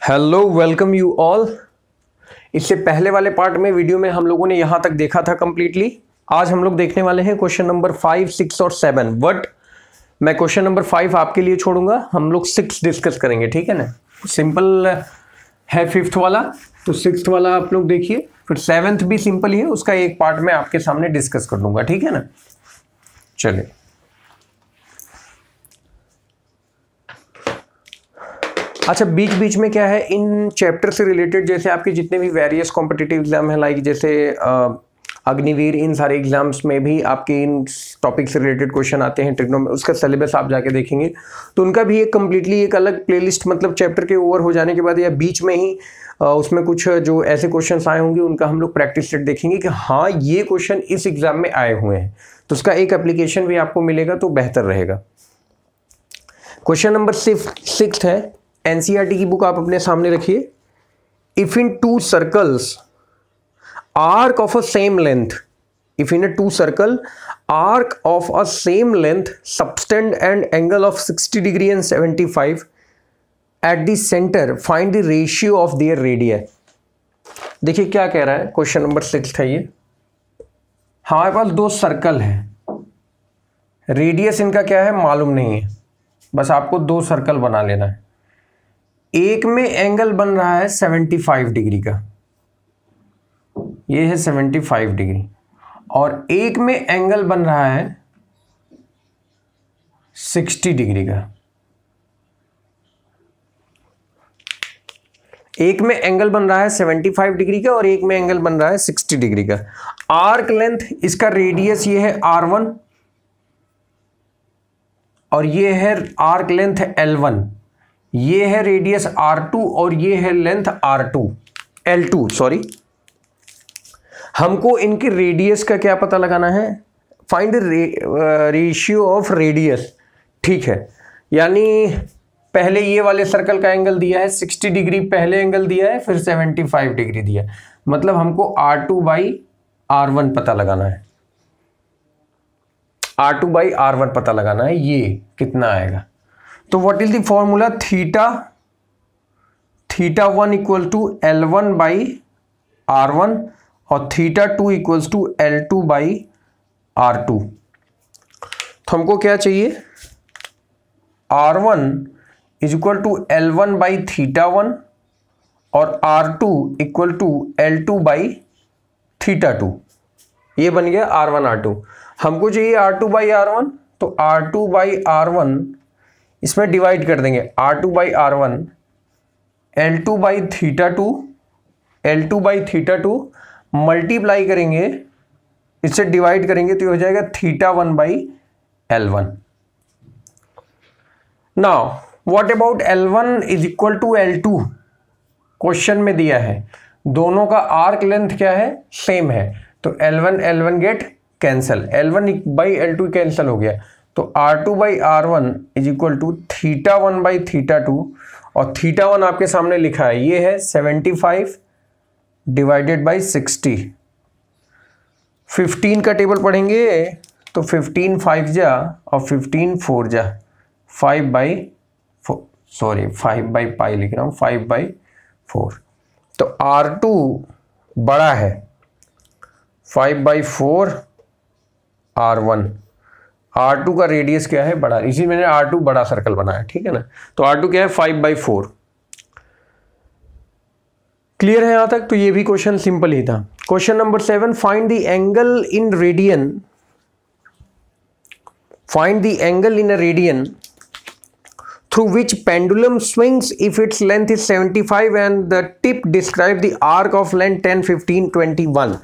Hello, welcome you all. इससे पहले वाले पार्ट में वीडियो में हम लोगों ने यहाँ तक देखा था कंप्लीटली। आज हम लोग देखने वाले हैं क्वेश्चन नंबर 5, 6 और 7। बट मैं क्वेश्चन नंबर 5 आपके लिए छोड़ूंगा, हम लोग 6 डिस्कस करेंगे, ठीक है ना। सिंपल है 5th वाला, तो 6th वाला आप लोग देखिए, फिर 7th भी सिंपल ही है, उसका एक पार्ट में आपके सामने डिस्कस कर दूंगा, ठीक है ना। चलिए, अच्छा बीच बीच में क्या है, इन चैप्टर से रिलेटेड जैसे आपके जितने भी वेरियस कॉम्पिटिटिव एग्जाम है, लाइक जैसे अग्निवीर, इन सारे एग्जाम्स में भी आपके इन टॉपिक से रिलेटेड क्वेश्चन आते हैं। ट्रिग्नोमेट्री उसका सिलेबस आप जाके देखेंगे तो उनका भी एक कम्प्लीटली एक अलग प्लेलिस्ट, मतलब चैप्टर के ओवर हो जाने के बाद या बीच में ही उसमें कुछ जो ऐसे क्वेश्चंस आए होंगे उनका हम लोग प्रैक्टिस सेट देखेंगे कि हाँ ये क्वेश्चन इस एग्जाम में आए हुए हैं, तो उसका एक एप्लीकेशन भी आपको मिलेगा तो बेहतर रहेगा। क्वेश्चन नंबर 6 है, एनसीईआरटी की बुक आप अपने सामने रखिए। If in to circles arc of a same length, if in a two circle arc of a same length subtend an angle of 60 degree and 75 at the center, find the ratio of their radii। देखिए क्या कह रहा है, question number 6 है ये। हमारे पास दो circle है, रेडियस इनका क्या है मालूम नहीं है, बस आपको दो सर्कल बना लेना है। एक में एंगल बन रहा है 75 डिग्री का, ये है 75 डिग्री, और एक में एंगल बन रहा है 60 डिग्री का। एक में एंगल बन रहा है 75 डिग्री का और एक में एंगल बन रहा है 60 डिग्री का। आर्क लेंथ, इसका रेडियस ये है R1 और ये है आर्क लेंथ L1, ये है रेडियस R2 और ये है लेंथ L2 सॉरी। हमको इनके रेडियस का क्या पता लगाना है, फाइंड रेशियो ऑफ रेडियस, ठीक है। यानी पहले ये वाले सर्कल का एंगल दिया है 60 डिग्री, पहले एंगल दिया है, फिर 75 डिग्री दिया है, मतलब हमको R2/R1 पता लगाना है। R2/R1 पता लगाना है, ये कितना आएगा। तो what is the formula, θ1 equal to L1/R1 और θ2 इक्वल्स टू L2/R2। तो हमको क्या चाहिए, R1 is equal to L1/θ1 और R2 इक्वल टू L2/θ2। ये बन गया R1 R2। हमको चाहिए R2/R1, तो R2/R1 इसमें डिवाइड कर देंगे, R2/R1 L2/θ2 मल्टीप्लाई करेंगे, इससे डिवाइड करेंगे तो ये हो जाएगा θ1/L1। Now what about L1 is equal to L2, question में दिया है दोनों का आर्क लेंथ क्या है, सेम है, तो L1 get cancel, L1/L2 cancel हो गया, तो R2/R1 इज इक्वल टू θ1/θ2 और θ1 आपके सामने लिखा है, ये है 75 डिवाइडेड बाई 60। 15 का टेबल पढ़ेंगे तो 15 5 जा और 15 4 जा, 5/पाई लिख रहा हूँ, 5/4। तो R2 बड़ा है 5/4 R1, R2 का रेडियस क्या है बड़ा, इसी मैंने R2 बड़ा सर्कल बनाया, ठीक है ना। तो R2 क्या है 5/4। क्लियर है यहां तक, तो ये भी क्वेश्चन सिंपल ही था। Question number 7, find the angle in radian, find the angle in a radian through which pendulum swings if its length is 75 and the tip describe the arc of length 10, 15, 21।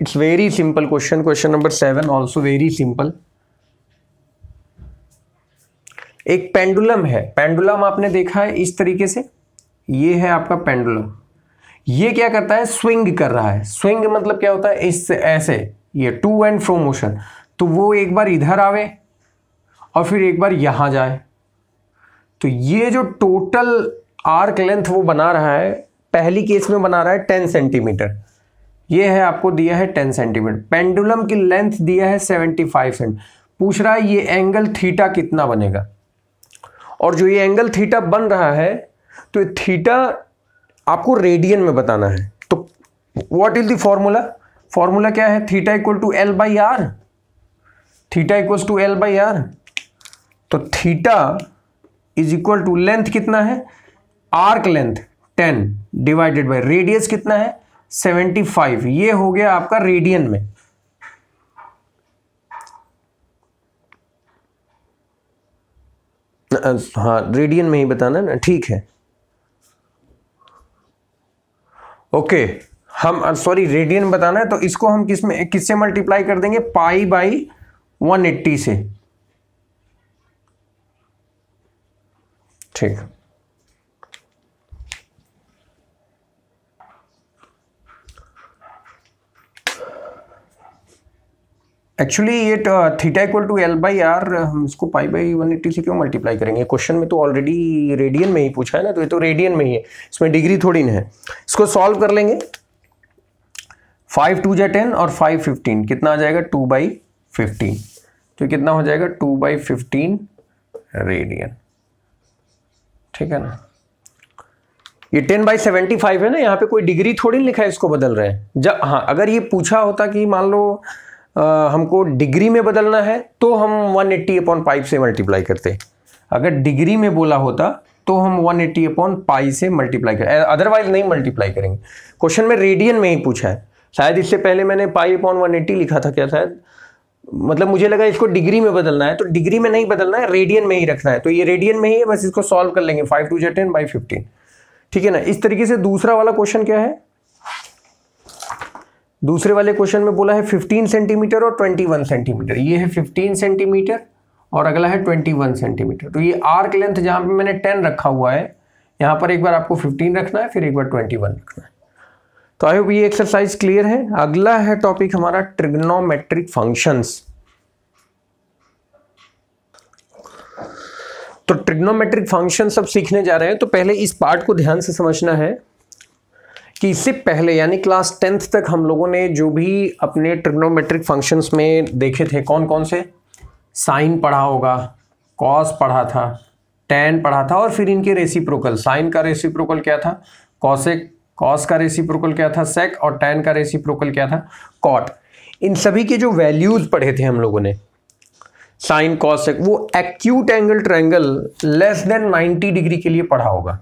It's very simple question, question number 7 also very simple. एक pendulum है, pendulum आपने देखा है इस तरीके से, ये है आपका पेंडुलम, ये क्या करता है, स्विंग कर रहा है। स्विंग मतलब क्या होता है, इससे ऐसे, ये टू एंड फ्रो मोशन, तो वो एक बार इधर आवे और फिर एक बार यहां जाए, तो ये जो टोटल आर्क लेंथ वो बना रहा है, पहली केस में बना रहा है 10 सेंटीमीटर, ये है आपको दिया है 10 सेंटीमीटर। पेंडुलम की लेंथ दिया है 75 सेंट, पूछ रहा है ये एंगल थीटा कितना बनेगा, और जो ये एंगल थीटा बन रहा है तो थीटा आपको रेडियन में बताना है। तो what is the formula? Formula क्या है? Theta equal to L by R. Theta equal to L by R. तो theta is equal to length कितना है? Arc length 10 divided by radius कितना है? 75। ये हो गया आपका रेडियन में। हाँ, रेडियन में ही बताना ना, ठीक है। ओके, हम सॉरी रेडियन बताना है, तो इसको हम किससे मल्टीप्लाई कर देंगे? पाई बाई 180 से। ठीक, एक्चुअली ये theta equal to L by R, हम इसको पाई बाई 180 से क्यों मल्टीप्लाई करेंगे? क्वेश्चन में तो ऑलरेडी रेडियन में ही पूछा है ना, तो ये तो रेडियन में ही है, इसमें डिग्री थोड़ी ना है। इसको सॉल्व कर लेंगे। 5 2 जा 10 और 5 15, कितना आ जाएगा? 2/15। तो कितना हो जाएगा? 2/15 रेडियन। ठीक है ना? ये 10/75 है ना, यहाँ पे कोई डिग्री थोड़ी लिखा है, इसको बदल रहे हैं। जब हाँ, अगर ये पूछा होता कि मान लो हमको डिग्री में बदलना है, तो हम 180/π से मल्टीप्लाई करते। अगर डिग्री में बोला होता तो हम 180/π से मल्टीप्लाई करें, अदरवाइज नहीं मल्टीप्लाई करेंगे। क्वेश्चन में रेडियन में ही पूछा है, शायद इससे पहले मैंने π/180 लिखा था क्या शायद, मतलब मुझे लगा इसको डिग्री में बदलना है, तो डिग्री में नहीं बदलना है, रेडियन में ही रखना है। तो ये रेडियन में ही है, बस इसको सॉल्व कर लेंगे। 5 2 जा 10/15। ठीक है ना? इस तरीके से दूसरा वाला क्वेश्चन क्या है? दूसरे वाले क्वेश्चन में बोला है 15 सेंटीमीटर और 21 सेंटीमीटर। ये है 15 सेंटीमीटर और अगला है 21 सेंटीमीटर। तो ये आर्क लेंथ जहां पे मैंने 10 रखा हुआ है, यहां पर एक बार आपको 15 रखना है, फिर एक बार 21 रखना है। तो आई होप ये एक्सरसाइज क्लियर है। अगला है टॉपिक हमारा ट्रिग्नोमेट्रिक फंक्शंस। तो ट्रिग्नोमेट्रिक फंक्शन सब सीखने जा रहे हैं, तो पहले इस पार्ट को ध्यान से समझना है कि इससे पहले यानी क्लास 10th तक हम लोगों ने जो भी अपने ट्रिग्नोमेट्रिक फंक्शंस में देखे थे, कौन कौन से? साइन पढ़ा होगा, कॉस पढ़ा था, टैन पढ़ा था, और फिर इनके रेसिप्रोकल। साइन का रेसिप्रोकल क्या था? कॉसेक। कॉस का रेसिप्रोकल क्या था? सेक। और टैन का रेसिप्रोकल क्या था? कॉट। इन सभी के जो वैल्यूज पढ़े थे हम लोगों ने, साइन कॉस सेक, वो acute angle triangle less than 90 degree के लिए पढ़ा होगा।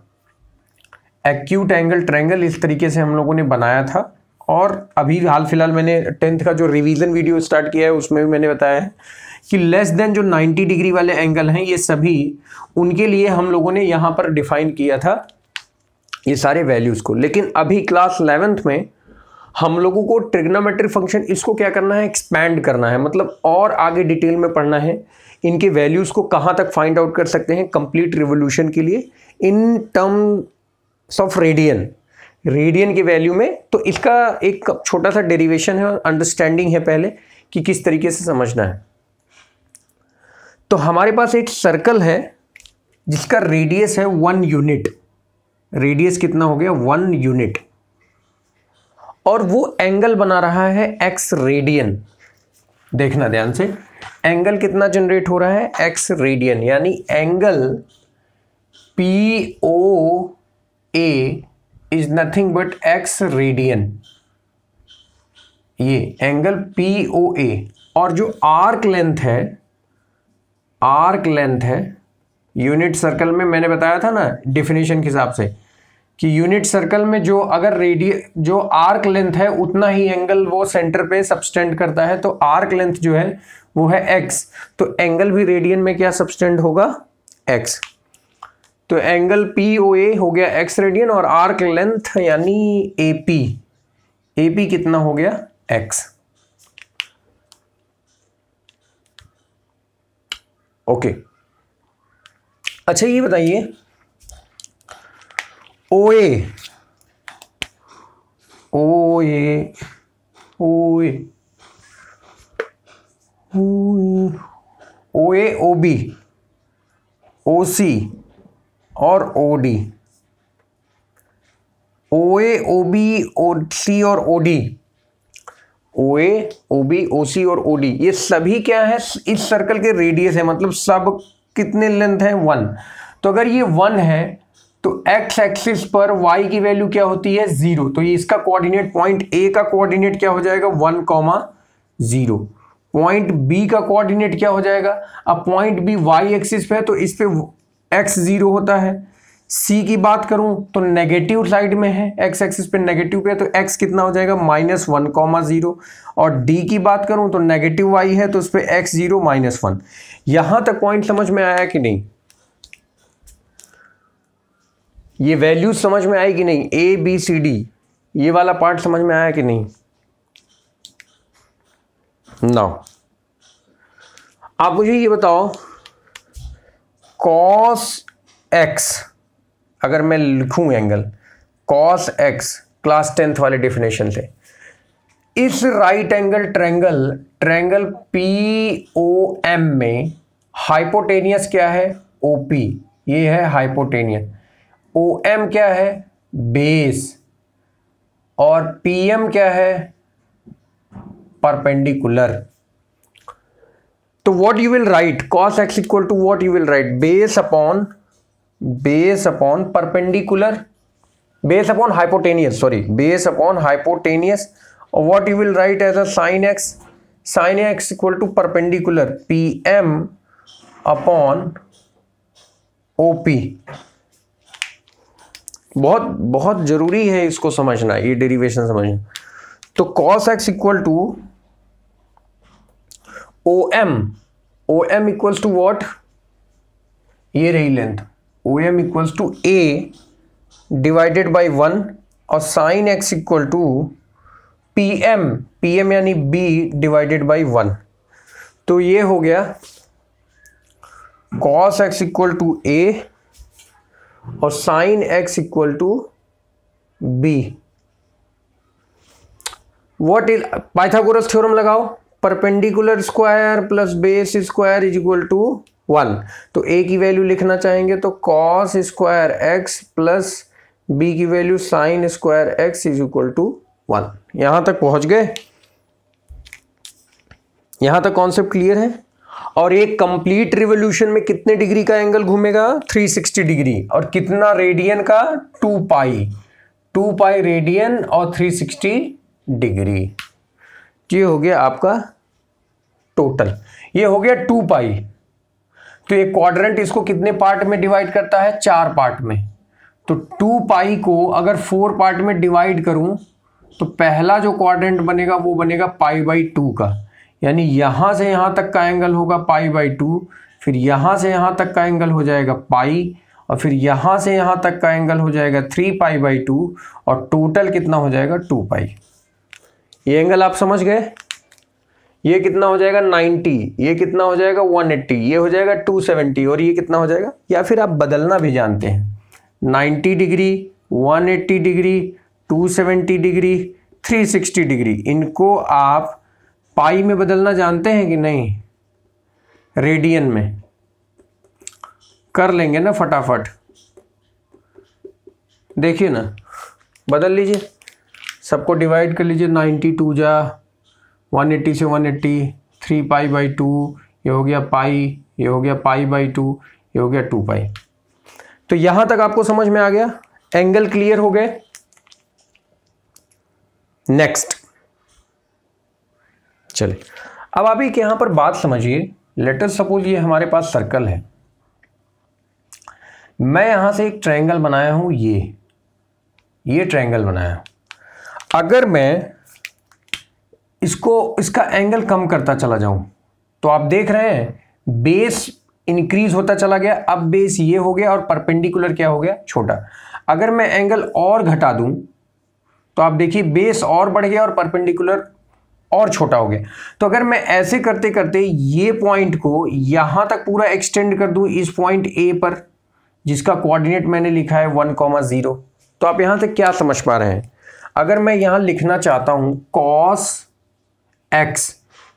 एक्यूट एंगल ट्रायंगल इस तरीके से हम लोगों ने बनाया था। और अभी हाल फिलहाल मैंने 10th का जो रिवीजन वीडियो स्टार्ट किया है, उसमें भी मैंने बताया है कि लेस देन जो 90 डिग्री वाले एंगल हैं, ये सभी उनके लिए हम लोगों ने यहाँ पर डिफाइन किया था ये सारे वैल्यूज़ को। लेकिन अभी क्लास 11th में हम लोगों को ट्रिग्नोमेट्रिक फंक्शन, इसको क्या करना है? एक्सपैंड करना है, मतलब और आगे डिटेल में पढ़ना है। इनके वैल्यूज़ को कहाँ तक फाइंड आउट कर सकते हैं कंप्लीट रिवोल्यूशन के लिए in terms of radian, radian की वैल्यू में। तो इसका एक छोटा सा डेरिवेशन है और अंडरस्टैंडिंग है पहले कि किस तरीके से समझना है। तो हमारे पास एक सर्कल है जिसका रेडियस है 1 यूनिट। रेडियस कितना हो गया? 1 यूनिट। और वो एंगल बना रहा है x रेडियन। देखना ध्यान से, एंगल कितना जनरेट हो रहा है? x रेडियन, यानी angle POA is nothing but x radian. ये एंगल POA, और जो आर्क लेंथ है यूनिट सर्कल में, मैंने बताया था ना डेफिनेशन के हिसाब से कि यूनिट सर्कल में जो अगर जो आर्क लेंथ है उतना ही एंगल वो सेंटर पे सबस्टेंड करता है। तो आर्क लेंथ जो है वो है x, तो एंगल भी रेडियन में क्या सबस्टेंड होगा? x। तो एंगल POA हो गया x रेडियन, और आर्क लेंथ यानी AP कितना हो गया? x। ओके, अच्छा ये बताइए OA OB, OC और OD। OA, OB, OC और OD, OA, OB, OC और OD, ये सभी क्या है? इस सर्कल के रेडियस है, मतलब सब कितने लेंथ है? 1। तो अगर ये 1 है तो तो x एक्सिस पर y की वैल्यू क्या होती है 0, तो ये इसका कोऑर्डिनेट पॉइंट A का कोऑर्डिनेट क्या हो जाएगा 1,0। पॉइंट B का कोऑर्डिनेट क्या हो जाएगा, अब पॉइंट B y एक्सिस पे है तो इस पे x 0 होता है। C की बात करूं तो नेगेटिव साइड में है, x एक्सिस पे नेगेटिव पे है तो x कितना हो जाएगा -1,0। और D की बात करूं तो नेगेटिव y है तो उस पे x 0 -1। यहां तक पॉइंट समझ में आया कि नहीं, ये वैल्यू समझ में आई कि नहीं, A B C D ये वाला पार्ट समझ में आया कि नहीं। नाउ आप मुझे ये बताओ cos x, अगर मैं लिखूं angle cos x class 10th वाले डेफिनेशन से, इस राइट एंगल ट्रायंगल POM में हाइपोटेनियस क्या है OP, ये है हाइपोटेनियस। OM क्या है बेस और PM क्या है परपेंडिकुलर। तो what you will write, cos x equal to what you will write, base upon perpendicular, base upon hypotenuse, और what you will write as a sin x equal to perpendicular PM अपॉन OP। बहुत बहुत जरूरी है इसको समझना, ये derivation समझना। तो cos x equal to OM equals to what, ये रही length, OM equals to A divided by 1 और sin x equal to PM यानी B डिवाइडेड बाई 1। तो ये हो गया cos x equal to A और sin x equal to B। What is Pythagoras theorem लगाओ, perpendicular square plus base square is equal to 1। तो A की value लिखना चाहेंगे तो cos square x plus B की value sin square x is equal to 1। यहां तक पहुंच गए, यहां तक कॉन्सेप्ट क्लियर है। और एक कंप्लीट रिवोल्यूशन में कितने डिग्री का एंगल घूमेगा 360 डिग्री, और कितना रेडियन का 2 पाई रेडियन और 360 डिग्री। ये हो गया आपका टोटल, ये हो गया 2 पाई। तो ये क्वाड्रेंट इसको कितने पार्ट में डिवाइड करता है 4 पार्ट में। तो 2 पाई को अगर 4 पार्ट में डिवाइड करूं तो पहला जो क्वाड्रेंट बनेगा वो बनेगा π/2 का, यानी यहां से यहां तक का एंगल होगा π/2, फिर यहां से यहां तक का एंगल हो जाएगा पाई, और फिर यहां से यहां तक का एंगल हो जाएगा 3π/2, और टोटल कितना हो जाएगा 2 पाई। ये एंगल आप समझ गए, ये कितना हो जाएगा 90, ये कितना हो जाएगा 180, ये हो जाएगा 270, और ये कितना हो जाएगा, या फिर आप बदलना भी जानते हैं 90 डिग्री, 180 डिग्री, 270 डिग्री, 360 डिग्री, इनको आप पाई में बदलना जानते हैं कि नहीं, रेडियन में कर लेंगे ना फटाफट। देखिए ना, बदल लीजिए, सबको डिवाइड कर लीजिए, 92 जा 180 से 180, 3π/2, ये हो गया पाई, ये हो गया π/2, ये हो गया 2 पाई। तो यहां तक आपको समझ में आ गया, एंगल क्लियर हो गए। नेक्स्ट चले, अब आप एक यहां पर बात समझिए। लेट अस सपोज ये हमारे पास सर्कल है, मैं यहां से एक ट्रायंगल बनाया हूं, ये ट्रायंगल बनाया हूं। अगर मैं इसका एंगल कम करता चला जाऊं तो आप देख रहे हैं बेस इंक्रीज होता चला गया, अब बेस ये हो गया और परपेंडिकुलर क्या हो गया छोटा। अगर मैं एंगल और घटा दूं तो आप देखिए बेस और बढ़ गया और परपेंडिकुलर और छोटा हो गया। तो अगर मैं ऐसे करते करते ये पॉइंट को यहां तक पूरा एक्सटेंड कर दूं इस पॉइंट ए पर, जिसका कोऑर्डिनेट मैंने लिखा है 1,0, तो आप यहां से क्या समझ पा रहे हैं। अगर मैं यहां लिखना चाहता हूं cos x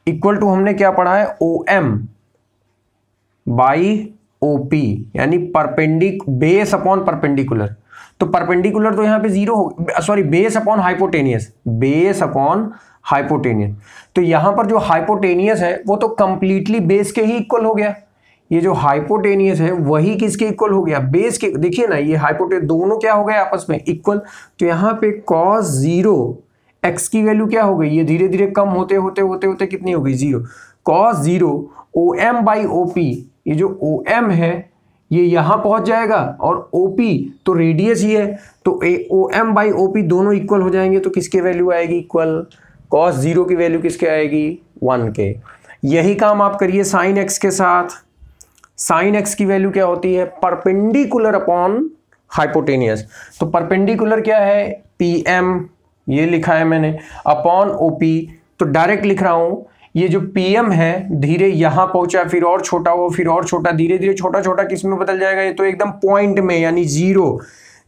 इक्वल टू, हमने क्या पढ़ा है OM बाई OP, यानी बेस अपॉन परपेंडिकुलर। तो परपेंडिकुलर तो यहां पे 0 हो, सॉरी बेस अपॉन हाइपोटेनियस, तो यहां पर जो हाइपोटेनियस है वो तो कंप्लीटली बेस के ही इक्वल हो गया, ये जो हाइपोटेनियस है वही किसके इक्वल हो गया, बेस के। देखिए ना, ये हाइपोटेनियस दोनों क्या हो गए आपस में इक्वल। तो यहाँ पे cos 0 x की वैल्यू क्या हो गई, ये धीरे धीरे कम होते होते होते होते कितनी हो गई, 0। cos 0 OM बाई OP, ये जो OM है ये यहाँ पहुंच जाएगा, और OP तो रेडियस ही है, तो OM बाई OP दोनों इक्वल हो जाएंगे, तो किसके वैल्यू आएगी इक्वल, cos 0 की वैल्यू किसके आएगी, 1 के। यही काम आप करिए sin x के साथ। sin x की वैल्यू क्या होती है, परपेंडिकुलर अपॉन हाइपोटेनियस। तो परपेंडिकुलर क्या है, PM, ये लिखा है मैंने, अपॉन OP। तो डायरेक्ट लिख रहा हूं, ये जो PM है धीरे यहां पहुंचा, फिर और छोटा हुआ, फिर और छोटा, धीरे धीरे छोटा छोटा किस में बदल जाएगा, ये तो एकदम पॉइंट में, यानी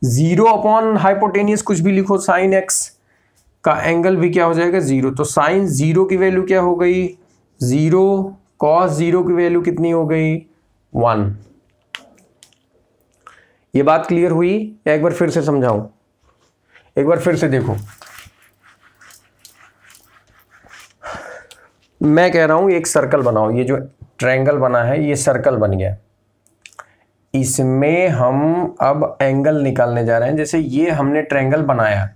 0 अपॉन हाइपोटेनियस कुछ भी लिखो, sin x का एंगल भी क्या हो जाएगा, 0। तो sin 0 की वैल्यू क्या हो गई, 0। cos 0 की वैल्यू कितनी हो गई, 1। ये बात क्लियर हुई या एक बार फिर से समझाऊं, एक बार फिर से देखो। मैं कह रहा हूं एक सर्कल बनाओ, ये जो ट्रायंगल बना है ये सर्कल बन गया, इसमें हम अब एंगल निकालने जा रहे हैं। जैसे ये हमने ट्रायंगल बनाया,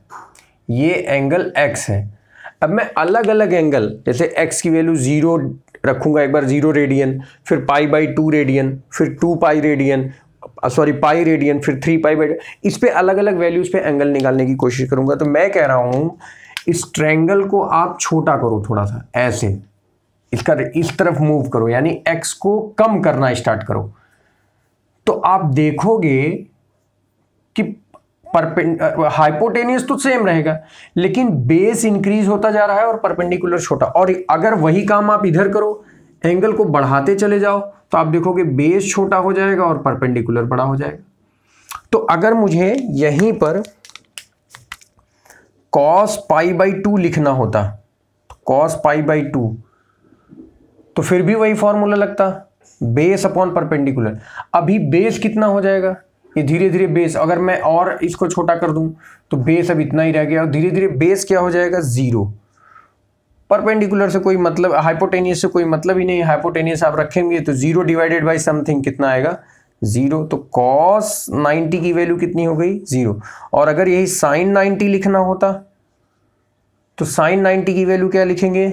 ये एंगल x है। अब मैं अलग अलग एंगल, जैसे x की वैल्यू 0 रखूंगा, एक बार 0 रेडियन, फिर π/2 रेडियन, फिर 2π रेडियन, सॉरी पाई रेडियन, फिर 3π/, इस पे अलग अलग वैल्यूज पे एंगल निकालने की कोशिश करूंगा। तो मैं कह रहा हूं इस ट्रायंगल को आप छोटा करो थोड़ा सा, ऐसे इसका इस तरफ मूव करो, यानी x को कम करना स्टार्ट करो। तो आप देखोगे कि हाइपोटेनियस तो सेम रहेगा, लेकिन बेस इंक्रीज होता जा रहा है और परपेंडिकुलर छोटा। और अगर वही काम आप इधर करो, एंगल को बढ़ाते चले जाओ, तो आप देखोगे बेस छोटा हो जाएगा और परपेंडिकुलर बड़ा हो जाएगा। तो अगर मुझे यहीं पर cos π/2 लिखना होता, cos π/2, तो फिर भी वही फॉर्मूला लगता, बेस अपॉन परपेंडिकुलर। अभी बेस कितना हो जाएगा, ये धीरे धीरे बेस, अगर मैं और इसको छोटा कर दूं तो बेस अब इतना ही रह गया, और धीरे धीरे बेस क्या हो जाएगा, 0। परपेंडिकुलर से कोई मतलब, हाइपोटेनियस से कोई मतलब ही नहीं, हाइपोटेनियस आप रखेंगे तो 0 डिवाइडेड बाई समथिंग कितना आएगा, 0। तो cos 90 की वैल्यू कितनी हो गई, 0। और अगर यही sin 90 लिखना होता तो sin 90 की वैल्यू क्या लिखेंगे,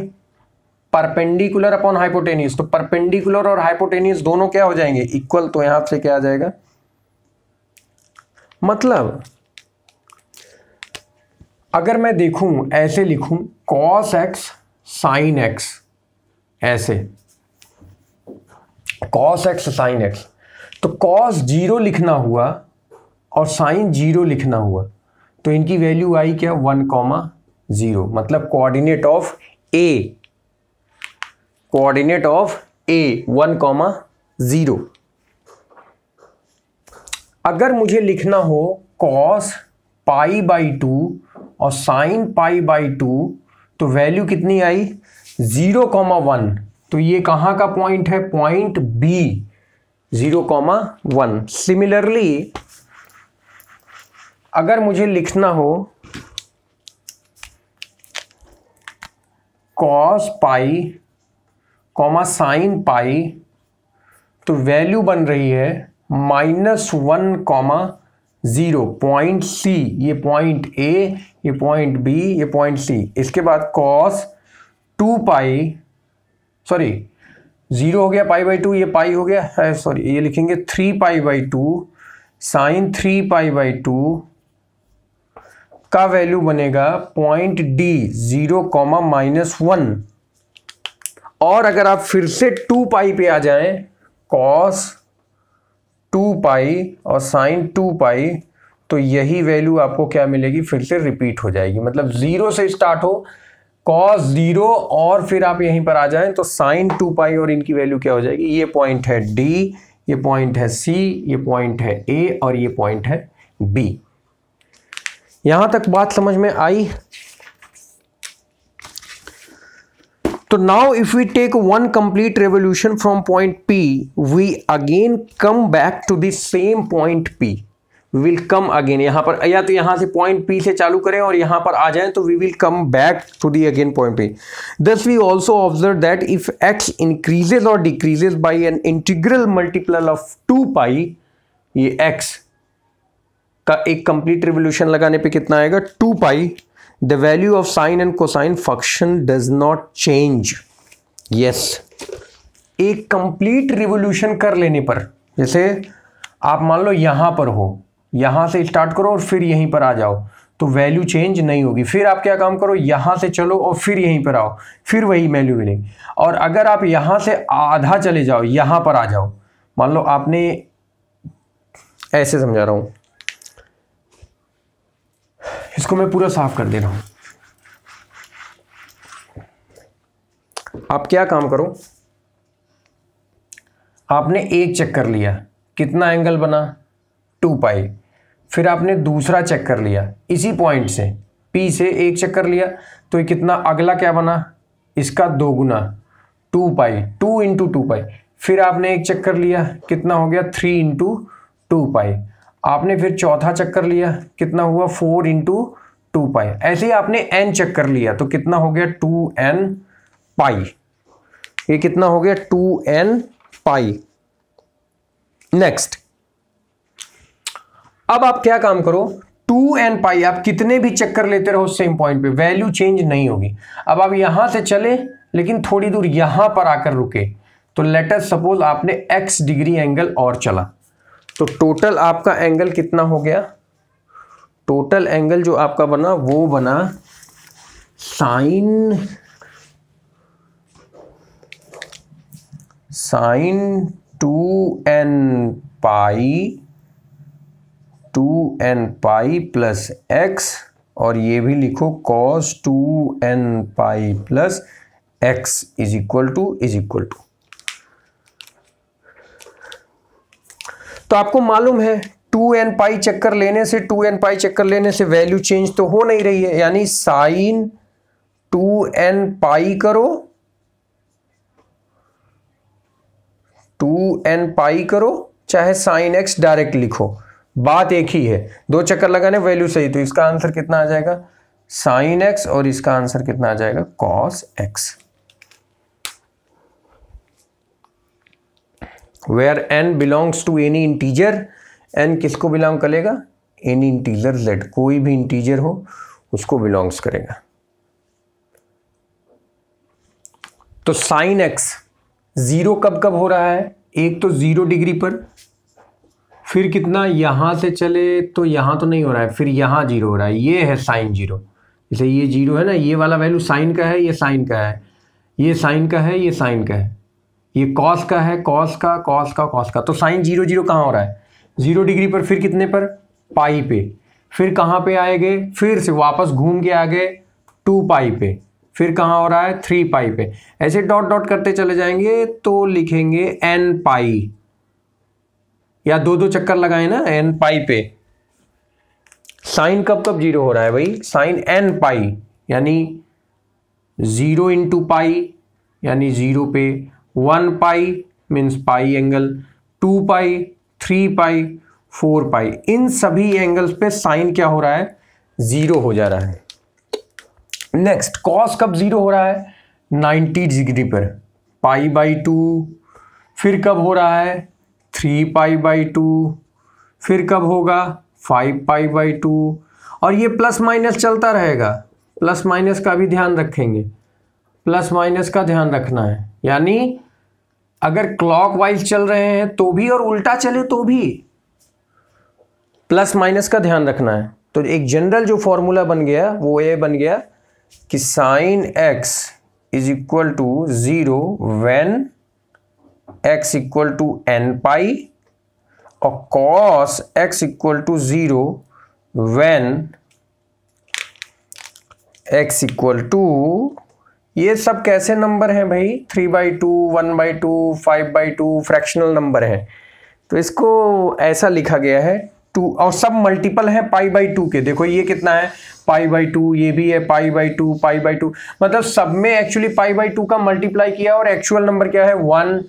परपेंडिकुलर अपॉन हाइपोटेनियस। तो परपेंडिकुलर और हाइपोटेनियस दोनों क्या हो जाएंगे, इक्वल। तो यहां से क्या आ जाएगा, मतलब अगर मैं देखूं, ऐसे लिखूं cos x sin x, ऐसे cos x sin x, तो cos 0 लिखना हुआ और sin 0 लिखना हुआ, तो इनकी वैल्यू आई क्या, 1,0, मतलब coordinate of A, coordinate of A 1,0। अगर मुझे लिखना हो cos π/2 और sin π/2, तो वैल्यू कितनी आई, 0,1। तो ये कहां का पॉइंट है, पॉइंट B, 0,1। सिमिलरली अगर मुझे लिखना हो cos π, sin π, तो वैल्यू बन रही है -1,0, पॉइंट C, ये पॉइंट A, ये पॉइंट B, ये पॉइंट C। इसके बाद cos 2π, सॉरी 0 हो गया, π/2, ये पाई हो गया है, सॉरी ये लिखेंगे 3π/2, sin 3π/2 का वैल्यू बनेगा पॉइंट D, 0,-1। और अगर आप फिर से 2π पे आ जाएं, cos 2π और sin 2π, तो यही वैल्यू आपको क्या मिलेगी, फिर से रिपीट हो जाएगी। मतलब 0 से स्टार्ट हो, cos 0, और फिर आप यहीं पर आ जाएं तो sin 2π, और इनकी वैल्यू क्या हो जाएगी, ये पॉइंट है D, ये पॉइंट है C, ये पॉइंट है A, और ये पॉइंट है B। यहां तक बात समझ में आई। So now if we take one complete revolution from point P, we again come back to the same point P. Will come again, यहाँ पर या तो यहाँ से पॉइंट पी से चालू करें और यहाँ पर आ जाएं तो we will come back to the again point P. Thus we also observe that if X increases और decreases by an integral multiple of 2 pi, ये एक्स का एक कंप्लीट रिवोल्यूशन लगाने पे कितना आएगा 2 pi, the value of sine and cosine function does not change. Yes, एक complete revolution कर लेने पर, जैसे आप मान लो यहां पर हो, यहां से स्टार्ट करो और फिर यहीं पर आ जाओ तो वैल्यू चेंज नहीं होगी. फिर आप क्या काम करो, यहां से चलो और फिर यहीं पर आओ, फिर वही वैल्यू मिलेगी. और अगर आप यहां से आधा चले जाओ, यहां पर आ जाओ, मान लो आपने, ऐसे समझा रहा हूं, इसको मैं पूरा साफ कर दे रहा हूं. आप क्या काम करो, आपने एक चेक कर लिया, कितना एंगल बना 2 पाई. फिर आपने दूसरा चेक कर लिया इसी पॉइंट से, P से एक चेक कर लिया, तो ये कितना, अगला क्या बना, इसका 2 गुना 2 पाई, 2 इंटू 2 पाई. फिर आपने एक चेक कर लिया, कितना हो गया 3 इंटू 2 पाई. आपने फिर चौथा चेक कर लिया, कितना हुआ 4 इंटू 2 पाई. ऐसे ही आपने n चेक कर लिया तो कितना हो गया 2n पाई. ये कितना हो गया 2n पाई. नेक्स्ट, अब आप क्या काम करो, 2n पाई आप कितने भी चेक कर लेते रहो सेम पॉइंट पे, वैल्यू चेंज नहीं होगी. अब आप यहां से चले लेकिन थोड़ी दूर यहां पर आकर रुके, तो लेट अस सपोज आपने x डिग्री एंगल और चला, तो टोटल आपका एंगल कितना हो गया, टोटल एंगल जो आपका बना वो बना sign 2n pi plus x, और ये भी लिखो cos 2n pi plus x is equal to. तो आपको मालूम है 2n पाई चक्कर लेने से, 2n पाई चक्कर लेने से वैल्यू चेंज तो हो नहीं रही है, यानी साइन 2n पाई करो, 2n पाई करो, चाहे साइन x डायरेक्ट लिखो, बात एक ही है. 2 चक्कर लगाने वैल्यू सही, तो इसका आंसर कितना आ जाएगा साइन x, और इसका आंसर कितना आ जाएगा cos x. Where n belongs to any integer, n किसको बिलोंग करेगा, एनी इंटीजर z, कोई भी इंटीजर हो उसको बिलोंग्स करेगा. तो साइन x जीरो कब कब हो रहा है, एक तो 0 डिग्री पर, फिर कितना यहां से चले तो यहां तो नहीं हो रहा है, फिर यहां 0 हो रहा है, ये है साइन 0. जैसे ये 0 है ना, ये वाला वैल्यू साइन का है, ये साइन का है, ये साइन का है, ये साइन का है, ये कॉस का है, कॉस का. तो साइन 0 0 कहाँ हो रहा है 0 डिग्री पर, फिर कितने पर, पाई पे, फिर कहाँ पे आएंगे, फिर से वापस घूम के आ गए 2 पाई पे, फिर कहाँ हो रहा है 3 पाई पे. ऐसे डॉट डॉट करते चले जाएंगे तो लिखेंगे n पाई, या 2 चक्कर लगाए ना n पाई पे. साइन कब कब 0 हो रहा है भाई, साइन n पाई, यानी 0 इंटू पाई यानी 0 पे, 1 पाई मीन्स पाई एंगल, 2 पाई, 3 पाई, 4 पाई, इन सभी एंगल्स पे साइन क्या हो रहा है 0 हो जा रहा है. नेक्स्ट, कॉस कब 0 हो रहा है 90 डिग्री पर, पाई बाई 2, फिर कब हो रहा है 3 पाई बाई 2, फिर कब होगा 5 पाई बाई 2, और ये प्लस माइनस चलता रहेगा. प्लस माइनस का भी ध्यान रखेंगे, प्लस माइनस का ध्यान रखना है, यानी अगर क्लॉकवाइज चल रहे हैं तो भी और उल्टा चले तो भी प्लस माइनस का ध्यान रखना है. तो एक जनरल जो फॉर्मूला बन गया वो ये बन गया कि sine x is equal to 0 when x equal to n pi, और cos x equal to 0 when x equal to, ये सब कैसे नंबर हैं भाई, 3/2, 1/2, 5/2 फ्रैक्शनल नंबर है, तो इसको ऐसा लिखा गया है 2, और सब मल्टीपल है π/2 के. देखो ये कितना है π/2, ये भी है π/2, π/2, मतलब सब में एक्चुअली π/2 का मल्टीप्लाई किया, और एक्चुअल नंबर क्या है 1,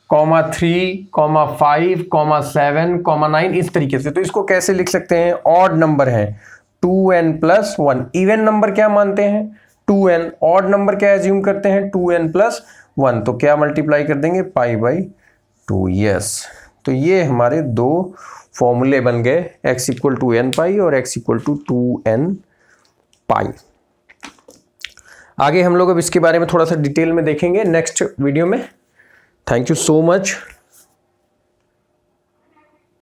3, 5, 7, 9 इस तरीके से। तो इसको कैसे लिख सकते हैं? ऑड नंबर है 2n+1। इवन नंबर क्या मानते हैं? 2n। ऑड नंबर क्या एज्यूम करते हैं? 2n+1। तो क्या मल्टीप्लाई कर देंगे? π/2। यस, तो ये हमारे दो फॉर्मूले बन गए, x = n π और x = 2n π। आगे हम लोग अब इसके बारे में थोड़ा सा डिटेल में देखेंगे नेक्स्ट वीडियो में। Thank you so much.